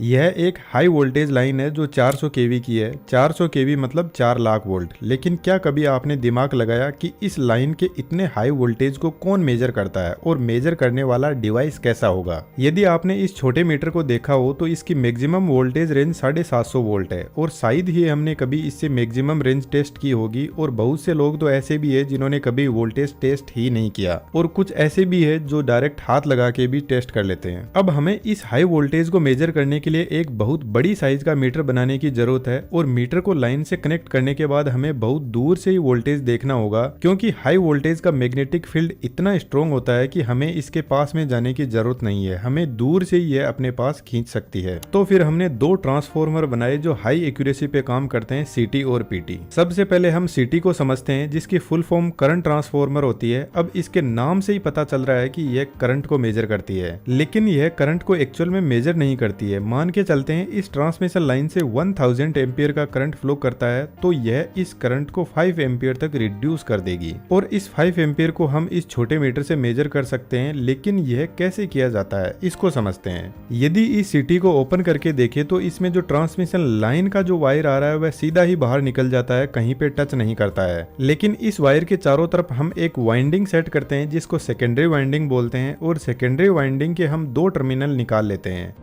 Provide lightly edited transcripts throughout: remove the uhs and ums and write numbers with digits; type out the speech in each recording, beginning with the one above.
यह एक high voltage line है जो 400 केवी की है। 400 केवी मतलब 4 लाख वोल्ट। लेकिन क्या कभी आपने दिमाग लगाया कि इस लाइन के इतने हाई वोल्टेज को कौन मेजर करता है और मेजर करने वाला डिवाइस कैसा होगा? यदि आपने इस छोटे मीटर को देखा हो तो इसकी मैक्सिमम वोल्टेज रेंज 750 वोल्ट है और शायद ही हमने कभी इससे मैक्सिमम रेंज टेस्ट की होगी। और बहुत से लोग तो ऐसे भी है जिन्होंने कभी वोल्टेज टेस्ट ही नहीं किया और कुछ ऐसे भी है जो डायरेक्ट हाथ लगा के भी टेस्ट कर लेते हैं। अब हमें इस हाई वोल्टेज को मेजर करने के लिए एक बहुत बड़ी साइज का मीटर बनाने की जरूरत है और मीटर को लाइन से कनेक्ट करने के बाद हमें बहुत दूर से ही वोल्टेज देखना होगा, क्योंकि हाई वोल्टेज का मैग्नेटिक फील्ड इतना स्ट्रॉन्ग होता है कि हमें इसके पास में जाने की जरूरत नहीं है, हमें दूर से ही यह अपने पास खींच सकती है। तो फिर हमने दो ट्रांसफॉर्मर बनाए जो हाई एक्यूरेसी पे काम करते हैं, सीटी और पीटी। सबसे पहले हम सीटी को समझते हैं जिसकी फुल फॉर्म करंट ट्रांसफॉर्मर होती है। अब इसके नाम से ही पता चल रहा है कि यह करंट को मेजर करती है, लेकिन यह करंट को एक्चुअल में मेजर नहीं करती है। मान के चलते हैं इस ट्रांसमिशन लाइन से 1000 एम्पियर का करंट फ्लो करता है तो यह इस करंट को 5 एम्पियर तक रिड्यूस कर देगी और इस 5 एम्पियर को हम इस छोटे मीटर से मेजर कर सकते हैं। लेकिन यह कैसे किया जाता है इसको समझते हैं। यदि इस सीटी को ओपन करके देखें तो इसमें जो ट्रांसमिशन लाइन का जो वायर आ रहा है वह सीधा ही बाहर निकल जाता है, कहीं पे टच नहीं करता है। लेकिन इस वायर के चारों तरफ हम एक वाइंडिंग सेट करते हैं जिसको सेकेंडरी वाइंडिंग बोलते हैं और सेकेंडरी वाइंडिंग के हम दो टर्मिनल निकाल लेते हैं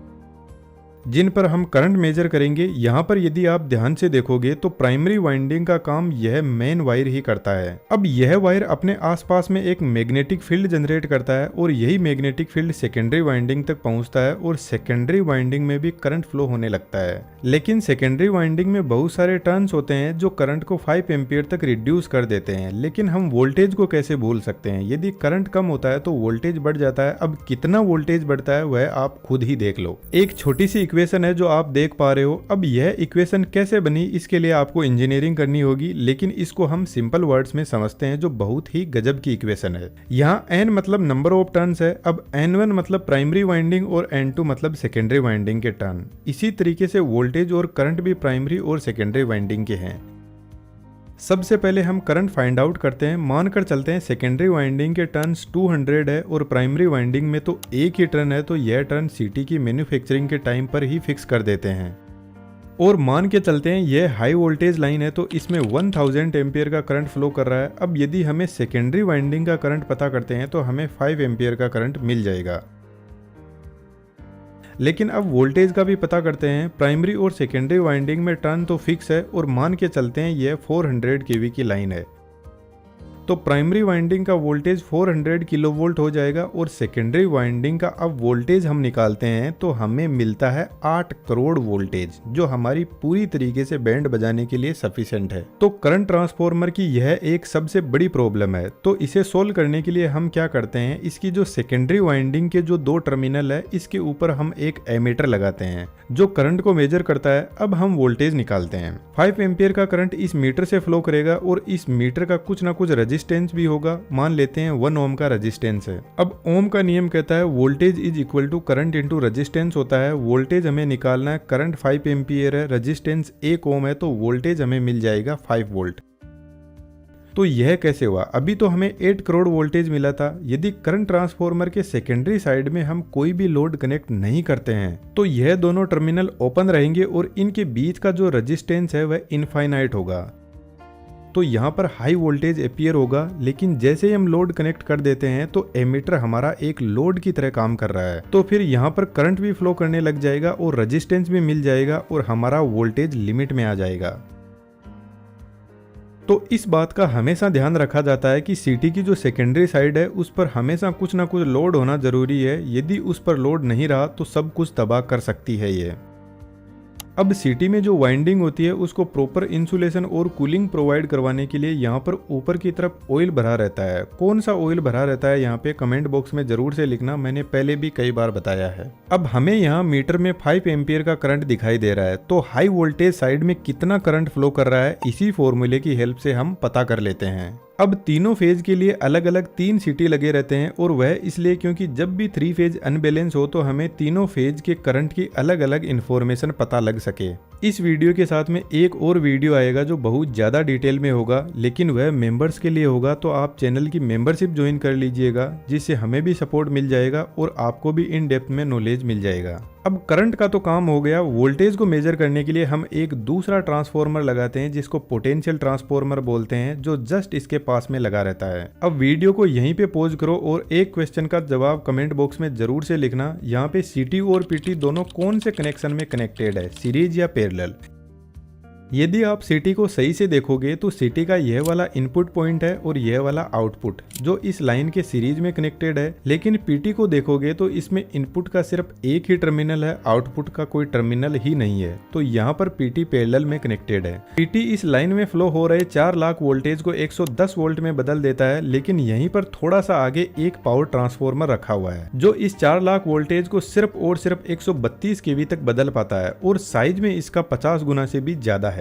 जिन पर हम करंट मेजर करेंगे। यहाँ पर यदि आप ध्यान से देखोगे तो प्राइमरी वाइंडिंग का काम यह मेन वायर ही करता है। अब यह वायर अपने आसपास में एक मैग्नेटिक फील्ड जनरेट करता है और यही मैग्नेटिक फील्ड सेकेंडरी वाइंडिंग तक पहुंचता है और सेकेंडरी वाइंडिंग में भी करंट फ्लो होने लगता है। लेकिन सेकेंडरी वाइंडिंग में बहुत सारे टर्न्स होते हैं जो करंट को 5 एम्पियर तक रिड्यूस कर देते हैं। लेकिन हम वोल्टेज को कैसे भूल सकते हैं? यदि करंट कम होता है तो वोल्टेज बढ़ जाता है। अब कितना वोल्टेज बढ़ता है वह आप खुद ही देख लो। एक छोटी सी इक्वेशन है जो आप देख पा रहे हो। अब यह इक्वेशन कैसे बनी इसके लिए आपको इंजीनियरिंग करनी होगी, लेकिन इसको हम सिंपल वर्ड्स में समझते हैं जो बहुत ही गजब की इक्वेशन है। यहाँ n मतलब नंबर ऑफ टर्न्स है। अब n1 मतलब प्राइमरी वाइंडिंग और n2 मतलब सेकेंडरी वाइंडिंग के टर्न। इसी तरीके से वोल्टेज और करंट भी प्राइमरी और सेकेंडरी वाइंडिंग के हैं। सबसे पहले हम करंट फाइंड आउट करते हैं। मानकर चलते हैं सेकेंडरी वाइंडिंग के टर्न्स 200 है और प्राइमरी वाइंडिंग में तो एक ही टर्न है, तो यह टर्न सीटी की मैन्युफैक्चरिंग के टाइम पर ही फिक्स कर देते हैं। और मान के चलते हैं यह हाई वोल्टेज लाइन है तो इसमें 1000 एम्पियर का करंट फ्लो कर रहा है। अब यदि हमें सेकेंडरी वाइंडिंग का करंट पता करते हैं तो हमें 5 एम्पियर का करंट मिल जाएगा। लेकिन अब वोल्टेज का भी पता करते हैं। प्राइमरी और सेकेंडरी वाइंडिंग में टर्न तो फिक्स है और मान के चलते हैं यह 400 केवी की लाइन है तो प्राइमरी वाइंडिंग का वोल्टेज 400 किलोवोल्ट हो जाएगा और सेकेंडरी वाइंडिंग का अब वोल्टेज हम निकालते हैं तो हमें मिलता है 8 करोड़ वोल्टेज, जो हमारी पूरी तरीके से बैंड बजाने के लिए सफिशिएंट है। तो करंट ट्रांसफॉर्मर की यह एक सबसे बड़ी प्रॉब्लम है। तो इसे सोल्व करने के लिए हम क्या करते हैं, इसकी जो सेकेंडरी वाइंडिंग के जो दो टर्मिनल है इसके ऊपर हम एक एमीटर लगाते हैं जो करंट को मेजर करता है। अब हम वोल्टेज निकालते हैं। 5 एम्पियर का करंट इस मीटर से फ्लो करेगा और इस मीटर का कुछ ना कुछ रेजिस्टेंस भी होगा। मान लेते हैं 1 ओम का रेजिस्टेंस है। अब ओम का नियम कहता है voltage is equal to current into resistance होता है। वोल्टेज हमें निकालना है, करंट 5 एम्पियर है, रेजिस्टेंस 1 ओम है तो वोल्टेज हमें मिल जाएगा 5 वोल्ट। तो यह कैसे हुआ? अभी तो हमें 8 करोड़ वोल्टेज मिला था। यदि करंट ट्रांसफॉर्मर के सेकेंडरी साइड में हम कोई भी लोड कनेक्ट नहीं करते हैं तो यह दोनों टर्मिनल ओपन रहेंगे और इनके बीच का जो रेजिस्टेंस है वह इनफाइनाइट होगा। तो यहाँ पर हाई वोल्टेज अपीयर होगा। लेकिन जैसे ही हम लोड कनेक्ट कर देते हैं तो एमीटर हमारा एक लोड की तरह काम कर रहा है, तो फिर यहाँ पर करंट भी फ्लो करने लग जाएगा और रेजिस्टेंस भी मिल जाएगा और हमारा वोल्टेज लिमिट में आ जाएगा। तो इस बात का हमेशा ध्यान रखा जाता है कि सीटी की जो सेकेंडरी साइड है उस पर हमेशा कुछ ना कुछ लोड होना जरूरी है। यदि उस पर लोड नहीं रहा तो सब कुछ तबाह कर सकती है ये। अब सीटी में जो वाइंडिंग होती है उसको प्रॉपर इंसुलेशन और कूलिंग प्रोवाइड करवाने के लिए यहाँ पर ऊपर की तरफ ऑयल भरा रहता है। कौन सा ऑयल भरा रहता है यहाँ पे कमेंट बॉक्स में जरूर से लिखना, मैंने पहले भी कई बार बताया है। अब हमें यहाँ मीटर में 5 एम्पियर का करंट दिखाई दे रहा है तो हाई वोल्टेज साइड में कितना करंट फ्लो कर रहा है इसी फॉर्मूले की हेल्प से हम पता कर लेते हैं। अब तीनों फेज के लिए अलग अलग 3 सीटी लगे रहते हैं और वह इसलिए क्योंकि जब भी 3 फेज अनबैलेंस हो तो हमें तीनों फेज के करंट की अलग अलग इन्फॉर्मेशन पता लग सके। इस वीडियो के साथ में एक और वीडियो आएगा जो बहुत ज़्यादा डिटेल में होगा, लेकिन वह मेंबर्स के लिए होगा। तो आप चैनल की मेंबरशिप ज्वाइन कर लीजिएगा जिससे हमें भी सपोर्ट मिल जाएगा और आपको भी इन डेप्थ में नॉलेज मिल जाएगा। अब करंट का तो काम हो गया, वोल्टेज को मेजर करने के लिए हम एक दूसरा ट्रांसफॉर्मर लगाते हैं जिसको पोटेंशियल ट्रांसफॉर्मर बोलते हैं, जो जस्ट इसके पास में लगा रहता है। अब वीडियो को यहीं पे पॉज करो और एक क्वेश्चन का जवाब कमेंट बॉक्स में जरूर से लिखना, यहाँ पे सीटी और पीटी दोनों कौन से कनेक्शन में कनेक्टेड है, सीरीज या पैरेलल। यदि आप सीटी को सही से देखोगे तो सीटी का यह वाला इनपुट पॉइंट है और यह वाला आउटपुट जो इस लाइन के सीरीज में कनेक्टेड है, लेकिन पीटी को देखोगे तो इसमें इनपुट का सिर्फ एक ही टर्मिनल है, आउटपुट का कोई टर्मिनल ही नहीं है। तो यहाँ पर पीटी पैरेलल में कनेक्टेड है। पीटी इस लाइन में फ्लो हो रहे 4 लाख वोल्टेज को 110 वोल्ट में बदल देता है, लेकिन यहीं पर थोड़ा सा आगे एक पावर ट्रांसफॉर्मर रखा हुआ है जो इस 4 लाख वोल्टेज को सिर्फ और सिर्फ 132 केवी तक बदल पाता है और साइज में इसका 50 गुना से भी ज्यादा है।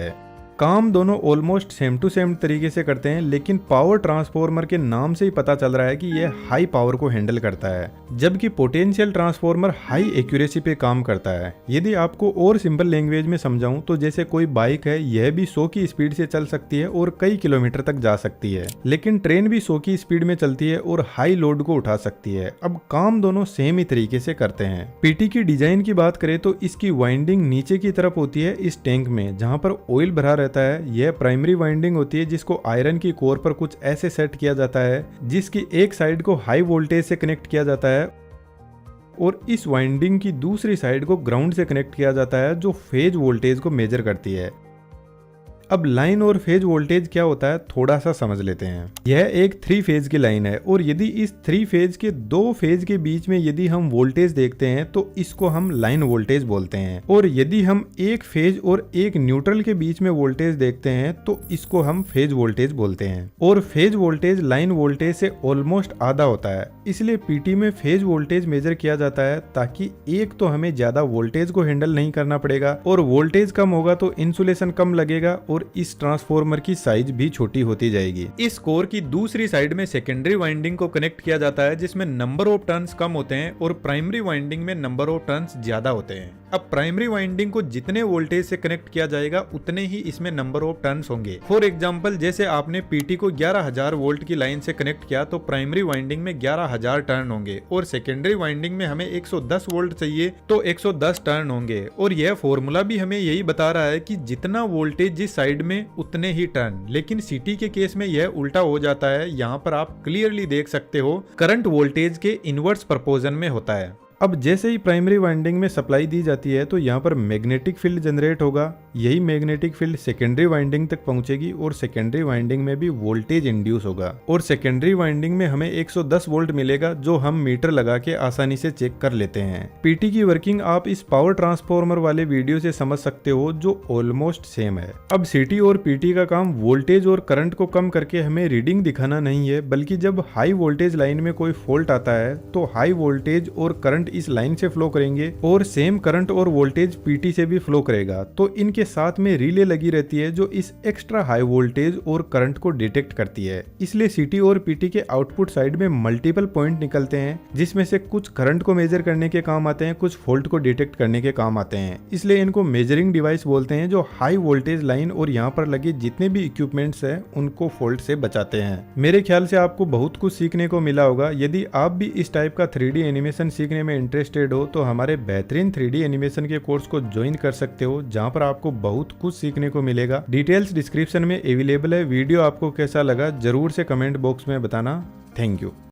काम दोनों ऑलमोस्ट सेम टू सेम तरीके से करते हैं, लेकिन पावर ट्रांसफॉर्मर के नाम से ही पता चल रहा है कि यह हाई पावर को हैंडल करता है, जबकि पोटेंशियल ट्रांसफॉर्मर हाई एक्यूरेसी पे काम करता है। यदि आपको और सिंपल लैंग्वेज में समझाऊं तो जैसे कोई बाइक है, यह भी 100 की स्पीड से चल सकती है और कई किलोमीटर तक जा सकती है, लेकिन ट्रेन भी 100 की स्पीड में चलती है और हाई लोड को उठा सकती है। अब काम दोनों सेम ही तरीके से करते हैं। पीटी की डिजाइन की बात करें तो इसकी वाइंडिंग नीचे की तरफ होती है इस टैंक में जहां पर ऑयल भरा रहता है। यह प्राइमरी वाइंडिंग होती है जिसको आयरन की कोर पर कुछ ऐसे सेट किया जाता है जिसकी एक साइड को हाई वोल्टेज से कनेक्ट किया जाता है और इस वाइंडिंग की दूसरी साइड को ग्राउंड से कनेक्ट किया जाता है जो फेज वोल्टेज को मेजर करती है। अब लाइन और फेज वोल्टेज क्या होता है थोड़ा सा समझ लेते हैं। यह एक 3 फेज की लाइन है और यदि इस 3 फेज के 2 फेज के बीच में यदि हम वोल्टेज देखते हैं तो इसको हम लाइन वोल्टेज बोलते हैं, और यदि हम एक फेज और एक न्यूट्रल के बीच में वोल्टेज देखते हैं तो इसको हम फेज वोल्टेज बोलते हैं। और फेज वोल्टेज लाइन वोल्टेज से ऑलमोस्ट आधा होता है, इसलिए पीटी में फेज वोल्टेज मेजर किया जाता है ताकि एक तो हमें ज्यादा वोल्टेज को हैंडल नहीं करना पड़ेगा और वोल्टेज कम होगा तो इंसुलेशन कम लगेगा और इस ट्रांसफॉर्मर की साइज भी छोटी होती जाएगी। इस कोर की दूसरी साइड में सेकेंडरी वाइंडिंग को कनेक्ट किया जाता है जिसमें नंबर ऑफ टर्न्स कम होते हैं और प्राइमरी वाइंडिंग में नंबर ऑफ टर्न्स ज्यादा होते हैं। अब प्राइमरी वाइंडिंग को जितने वोल्टेज से कनेक्ट किया जाएगा उतने ही इसमें नंबर ऑफ टर्न्स होंगे। फॉर एग्जांपल जैसे आपने पीटी को 11,000 वोल्ट की लाइन से कनेक्ट किया तो प्राइमरी वाइंडिंग में 11,000 टर्न होंगे और सेकेंडरी वाइंडिंग में हमें 110 वोल्ट चाहिए तो 110 टर्न होंगे। और यह फॉर्मूला भी हमें यही बता रहा है कि जितना वोल्टेज जिस साइड में उतने ही टर्न, लेकिन सीटी के केस में यह उल्टा हो जाता है। यहाँ पर आप क्लियरली देख सकते हो करंट वोल्टेज के इनवर्स प्रोपोर्शन में होता है। अब जैसे ही प्राइमरी वाइंडिंग में सप्लाई दी जाती है तो यहाँ पर मैग्नेटिक फील्ड जनरेट होगा, यही मैग्नेटिक फील्ड सेकेंडरी वाइंडिंग तक पहुंचेगी और सेकेंडरी वाइंडिंग में भी वोल्टेज इंड्यूस होगा और सेकेंडरी वाइंडिंग में हमें 110 वोल्ट मिलेगा जो हम मीटर लगा के आसानी से चेक कर लेते हैं। पीटी की वर्किंग आप इस पावर ट्रांसफॉर्मर वाले वीडियो से समझ सकते हो जो ऑलमोस्ट सेम है। अब सीटी और पीटी का काम वोल्टेज और करंट को कम करके हमें रीडिंग दिखाना नहीं है, बल्कि जब हाई वोल्टेज लाइन में कोई फॉल्ट आता है तो हाई वोल्टेज और करंट इस लाइन से फ्लो करेंगे और सेम करंट और वोल्टेज पीटी से भी फ्लो करेगा, तो इनके साथ में रिले लगी रहती है जो इस एक्स्ट्रा हाई वोल्टेज और करंट को डिटेक्ट करती है। इसलिए सीटी और पीटी के आउटपुट साइड में मल्टीपल पॉइंट निकलते हैं जिसमें से कुछ करंट को मेजर करने के काम आते हैं, कुछ फॉल्ट को डिटेक्ट करने के काम आते हैं। इसलिए इनको मेजरिंग डिवाइस बोलते हैं जो हाई वोल्टेज लाइन और यहाँ पर लगे जितने भी इक्विपमेंट्स हैं उनको फॉल्ट से बचाते हैं। मेरे ख्याल से आपको बहुत कुछ सीखने को मिला होगा। यदि आप भी इस टाइप का 3D एनिमेशन सीखने में इंटरेस्टेड हो तो हमारे बेहतरीन 3D एनिमेशन के कोर्स को ज्वाइन कर सकते हो, जहां पर आपको बहुत कुछ सीखने को मिलेगा। डिटेल्स डिस्क्रिप्शन में अवेलेबल है। वीडियो आपको कैसा लगा जरूर से कमेंट बॉक्स में बताना। Thank you.